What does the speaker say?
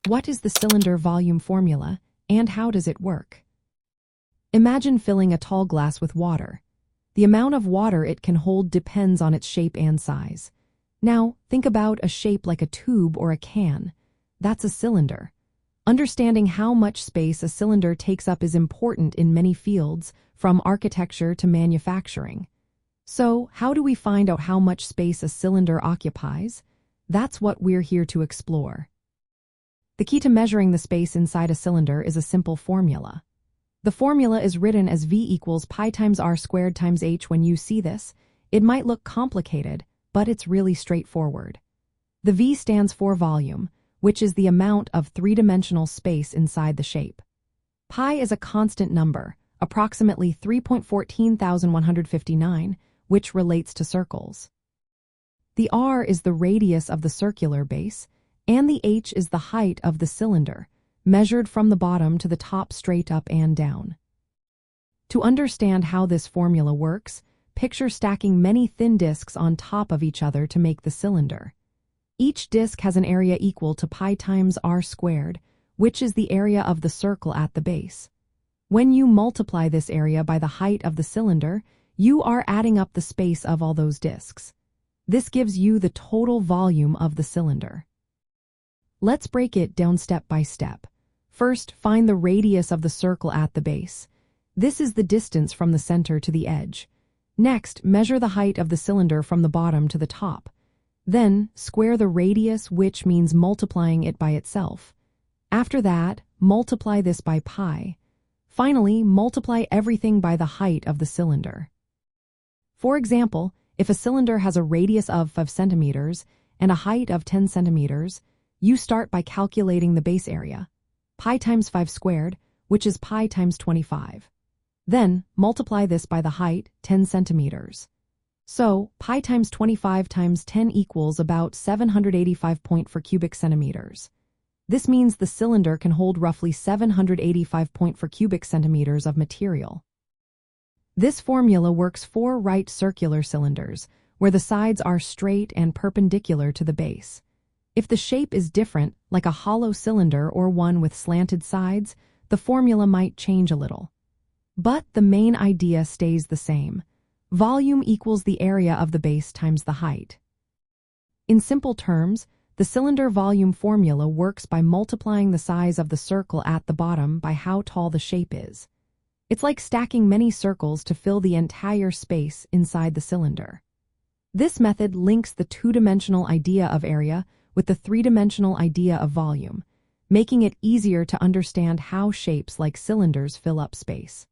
What is the cylinder volume formula, and how does it work? Imagine filling a tall glass with water. The amount of water it can hold depends on its shape and size. Now, think about a shape like a tube or a can. That's a cylinder. Understanding how much space a cylinder takes up is important in many fields, from architecture to manufacturing. So, how do we find out how much space a cylinder occupies? That's what we're here to explore. The key to measuring the space inside a cylinder is a simple formula. The formula is written as V equals pi times r squared times h. When you see this, it might look complicated, but it's really straightforward. The V stands for volume, which is the amount of three-dimensional space inside the shape. Pi is a constant number, approximately 3.14159, which relates to circles. The r is the radius of the circular base, and the h is the height of the cylinder, measured from the bottom to the top straight up and down. To understand how this formula works, picture stacking many thin disks on top of each other to make the cylinder. Each disk has an area equal to pi times r squared, which is the area of the circle at the base. When you multiply this area by the height of the cylinder, you are adding up the space of all those disks. This gives you the total volume of the cylinder. Let's break it down step by step. First, find the radius of the circle at the base. This is the distance from the center to the edge. Next, measure the height of the cylinder from the bottom to the top. Then, square the radius, which means multiplying it by itself. After that, multiply this by pi. Finally, multiply everything by the height of the cylinder. For example, if a cylinder has a radius of 5 centimeters and a height of 10 centimeters, you start by calculating the base area, pi times 5 squared, which is pi times 25. Then, multiply this by the height, 10 centimeters. So, pi times 25 times 10 equals about 785.4 cubic centimeters. This means the cylinder can hold roughly 785.4 cubic centimeters of material. This formula works for right circular cylinders, where the sides are straight and perpendicular to the base. If the shape is different, like a hollow cylinder or one with slanted sides, the formula might change a little. But the main idea stays the same. Volume equals the area of the base times the height. In simple terms, the cylinder volume formula works by multiplying the size of the circle at the bottom by how tall the shape is. It's like stacking many circles to fill the entire space inside the cylinder. This method links the two-dimensional idea of area with the three-dimensional idea of volume, making it easier to understand how shapes like cylinders fill up space.